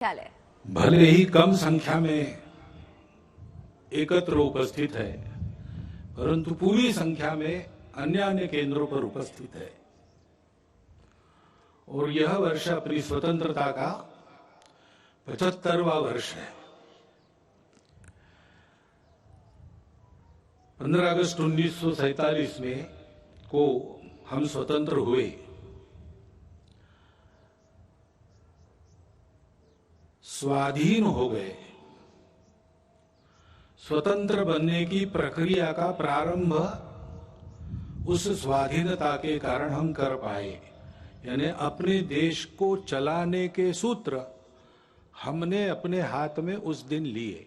ख्याल है। भले ही कम संख्या में एकत्र उपस्थित है, परंतु पूरी संख्या में अन्य अन्य केंद्रों पर उपस्थित है। और यह वर्ष अपनी स्वतंत्रता का 75वां वर्ष है। 15 अगस्त 1947 में को हम स्वतंत्र हुए। स्वाधीन हो गए। स्वतंत्र बनने की प्रक्रिया का प्रारंभ उस स्वाधीनता के कारण हम कर पाए। यानी अपने देश को चलाने के सूत्र हमने अपने हाथ में उस दिन लिए।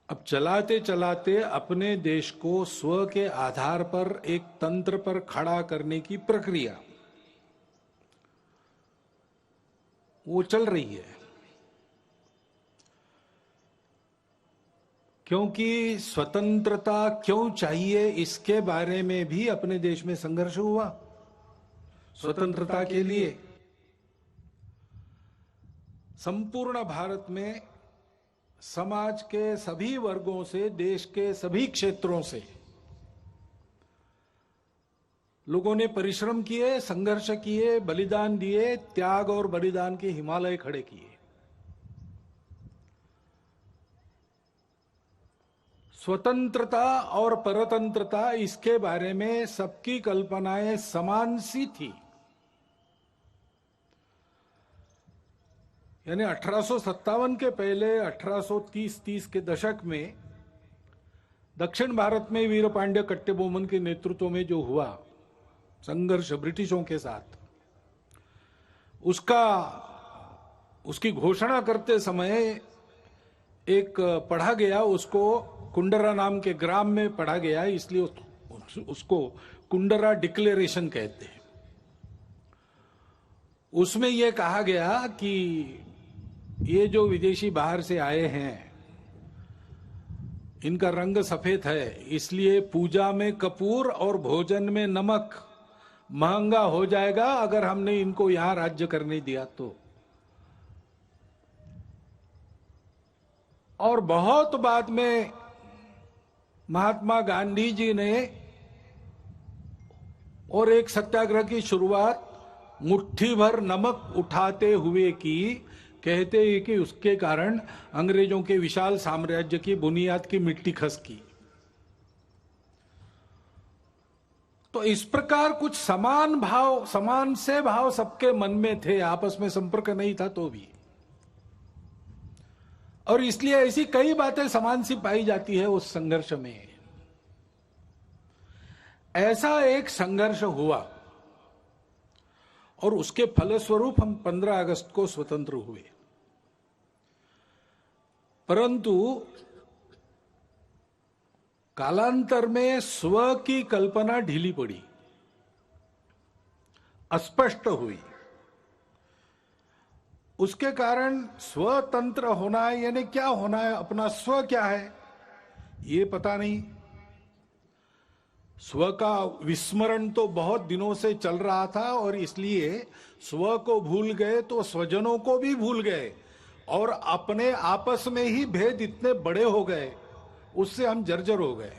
अब चलाते चलाते अपने देश को स्व के आधार पर एक तंत्र पर खड़ा करने की प्रक्रिया वो चल रही है। क्योंकि स्वतंत्रता क्यों चाहिए इसके बारे में भी अपने देश में संघर्ष हुआ। स्वतंत्रता के लिए संपूर्ण भारत में समाज के सभी वर्गों से, देश के सभी क्षेत्रों से लोगों ने परिश्रम किए, संघर्ष किए, बलिदान दिए, त्याग और बलिदान के हिमालय खड़े किए। स्वतंत्रता और परतंत्रता इसके बारे में सबकी कल्पनाएं समान सी थी। यानी 1857 के पहले 1830 के दशक में दक्षिण भारत में वीर पांड्य कट्टेबोमन के नेतृत्व में जो हुआ संघर्ष ब्रिटिशों के साथ, उसकी घोषणा करते समय एक पढ़ा गया, उसको कुंडरा नाम के ग्राम में पढ़ा गया, इसलिए उसको कुंडरा डिक्लेरेशन कहते हैं। उसमें यह कहा गया कि ये जो विदेशी बाहर से आए हैं इनका रंग सफेद है, इसलिए पूजा में कपूर और भोजन में नमक महंगा हो जाएगा अगर हमने इनको यहां राज्य करने दिया तो। और बहुत बाद में महात्मा गांधी जी ने और एक सत्याग्रह की शुरुआत मुट्ठी भर नमक उठाते हुए की। कहते हैं कि उसके कारण अंग्रेजों के विशाल साम्राज्य की बुनियाद की मिट्टी खसकी। तो इस प्रकार कुछ समान से भाव सबके मन में थे, आपस में संपर्क नहीं था तो भी। और इसलिए ऐसी कई बातें समान सी पाई जाती है उस संघर्ष में। ऐसा एक संघर्ष हुआ और उसके फलस्वरूप हम 15 अगस्त को स्वतंत्र हुए। परंतु कालांतर में स्व की कल्पना ढीली पड़ी, अस्पष्ट हुई। उसके कारण स्वतंत्र होना है यानी क्या होना है, अपना स्व क्या है ये पता नहीं। स्व का विस्मरण तो बहुत दिनों से चल रहा था और इसलिए स्व को भूल गए तो स्वजनों को भी भूल गए और अपने आपस में ही भेद इतने बड़े हो गए, उससे हम जर्जर हो गए।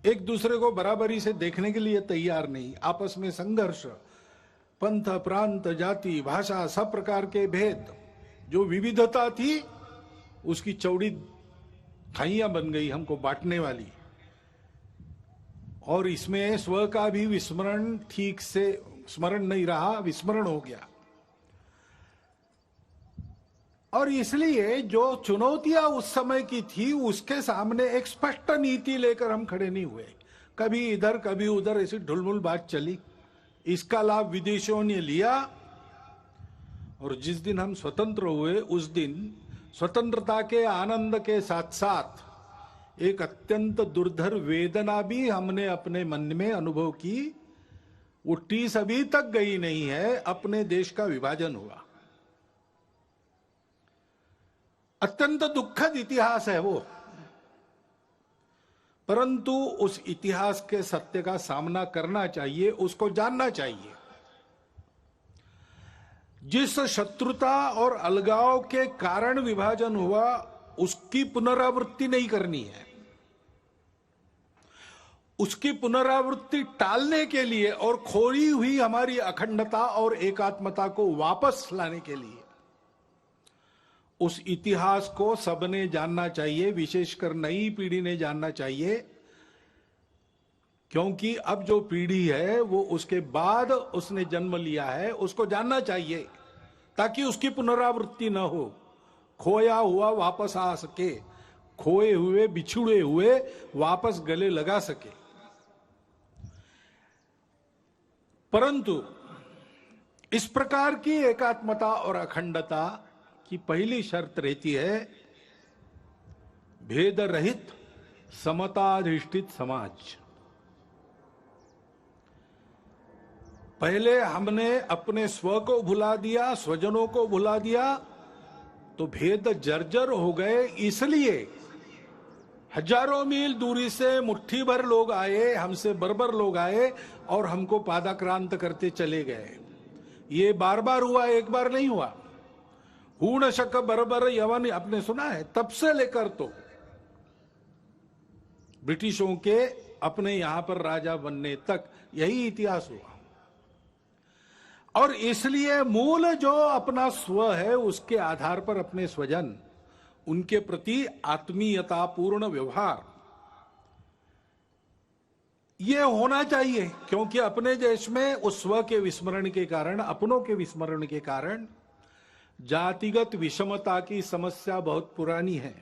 एक दूसरे को बराबरी से देखने के लिए तैयार नहीं, आपस में संघर्ष, पंथ, प्रांत, जाति, भाषा, सब प्रकार के भेद, जो विविधता थी उसकी चौड़ी खाइयां बन गई हमको बांटने वाली। और इसमें स्व का भी विस्मरण, ठीक से स्मरण नहीं रहा, विस्मरण हो गया। और इसलिए जो चुनौतियां उस समय की थी उसके सामने एक स्पष्ट नीति लेकर हम खड़े नहीं हुए। कभी इधर कभी उधर ऐसी ढुलमुल बात चली, इसका लाभ विदेशियों ने लिया। और जिस दिन हम स्वतंत्र हुए उस दिन स्वतंत्रता के आनंद के साथ साथ एक अत्यंत दुर्धर वेदना भी हमने अपने मन में अनुभव की। वो टीस अभी तक गई नहीं है, अपने देश का विभाजन हुआ। अत्यंत दुखद इतिहास है वो, परंतु उस इतिहास के सत्य का सामना करना चाहिए, उसको जानना चाहिए। जिस शत्रुता और अलगाव के कारण विभाजन हुआ उसकी पुनरावृत्ति नहीं करनी है। उसकी पुनरावृत्ति टालने के लिए और खोई हुई हमारी अखंडता और एकात्मता को वापस लाने के लिए उस इतिहास को सबने जानना चाहिए, विशेषकर नई पीढ़ी ने जानना चाहिए, क्योंकि अब जो पीढ़ी है वो उसके बाद उसने जन्म लिया है, उसको जानना चाहिए ताकि उसकी पुनरावृत्ति न हो, खोया हुआ वापस आ सके, खोए हुए बिछुड़े हुए वापस गले लगा सके। परंतु इस प्रकार की एकात्मता और अखंडता की पहली शर्त रहती है भेद रहित समताधिष्ठित समाज। पहले हमने अपने स्व को भुला दिया, स्वजनों को भुला दिया, तो भेद जर्जर हो गए। इसलिए हजारों मील दूरी से मुट्ठी भर लोग आए, हमसे बर्बर लोग आए और हमको पादाक्रांत करते चले गए। ये बार बार हुआ, एक बार नहीं हुआ। हूण शक बर्बर यवन आपने सुना है, तब से लेकर तो ब्रिटिशों के अपने यहां पर राजा बनने तक यही इतिहास हुआ। और इसलिए मूल जो अपना स्व है उसके आधार पर अपने स्वजन, उनके प्रति आत्मीयतापूर्ण व्यवहार ये होना चाहिए, क्योंकि अपने देश में उस स्व के विस्मरण के कारण, अपनों के विस्मरण के कारण जातिगत विषमता की समस्या बहुत पुरानी है।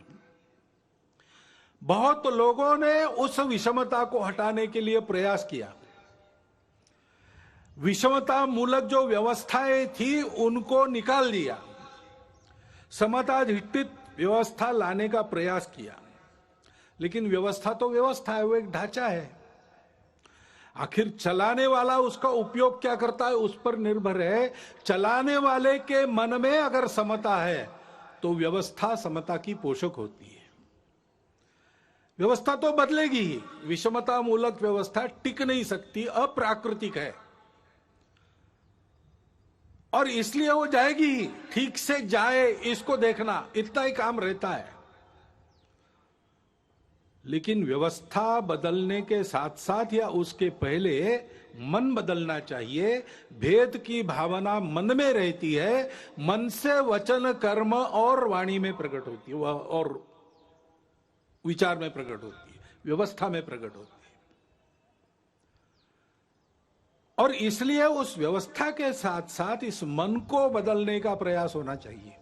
बहुत लोगों ने उस विषमता को हटाने के लिए प्रयास किया। विषमता मूलक जो व्यवस्थाएं थी उनको निकाल दिया, समताधिष्ठित व्यवस्था लाने का प्रयास किया। लेकिन व्यवस्था तो व्यवस्था है, वो एक ढांचा है। आखिर चलाने वाला उसका उपयोग क्या करता है उस पर निर्भर है। चलाने वाले के मन में अगर समता है तो व्यवस्था समता की पोषक होती है। व्यवस्था तो बदलेगी ही, विषमता मूलक व्यवस्था टिक नहीं सकती, अप्राकृतिक है और इसलिए वो जाएगी ही। ठीक से जाए इसको देखना, इतना ही काम रहता है। लेकिन व्यवस्था बदलने के साथ साथ या उसके पहले मन बदलना चाहिए। भेद की भावना मन में रहती है, मन से वचन कर्म और वाणी में प्रकट होती है, और विचार में प्रकट होती है, व्यवस्था में प्रकट होती है। और इसलिए उस व्यवस्था के साथ साथ इस मन को बदलने का प्रयास होना चाहिए।